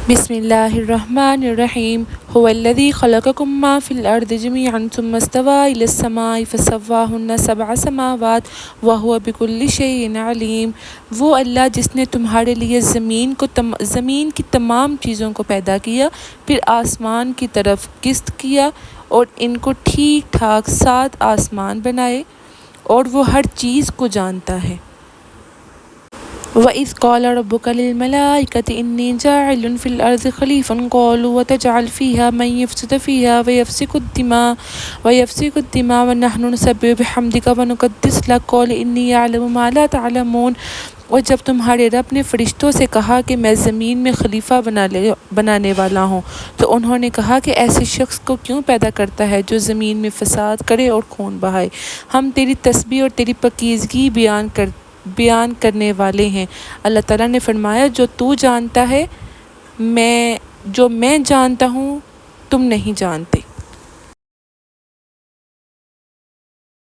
بسم اللہ الرحمن الرحیم هو الذی خلقکم ما فی الارض جميعا ثم استوى الى السماء فسواهن سبع سماوات وهو بكل شیء علیم۔ وہ اللہ جس نے تمہارے لیے زمین کی تمام چیزوں کو پیدا کیا، پھر آسمان کی طرف قسط کیا اور ان کو ٹھیک ٹھاک 7 آسمان بنائے، اور وہ ہر چیز کو جانتا ہے۔ وَإِذْ قَالَ رَبُّكَ لِلْمَلَائِكَةِ إِنِّي جَاعِلٌ فِي الْأَرْضِ خَلِيفَةً قَالُوا وَتَجْعَلُ فِيهَا مَن يُفْسِدُ فِيهَا وَيَسْفِكُ الدِّمَاءَ وَنَحْنُ نُسَبِّحُ بِحَمْدِكَ وَنُقَدِّسُ لَكَ قَالَ إِنِّي أَعْلَمُ مَا لَا تَعْلَمُونَ۔ اور جب تمہارے رب نے فرشتوں سے کہا کہ میں زمین میں خلیفہ بنانے والا ہوں، تو انہوں نے کہا کہ ایسے شخص کو کیوں پیدا کرتا ہے جو زمین میں فساد کرے اور خون بہائے؟ ہم تیری تسبیح اور تیری پاکیزگی بیان کرنے والے ہیں۔ اللہ تعالیٰ نے فرمایا، جو تو جانتا ہے، جو میں جانتا ہوں، تم نہیں جانتے۔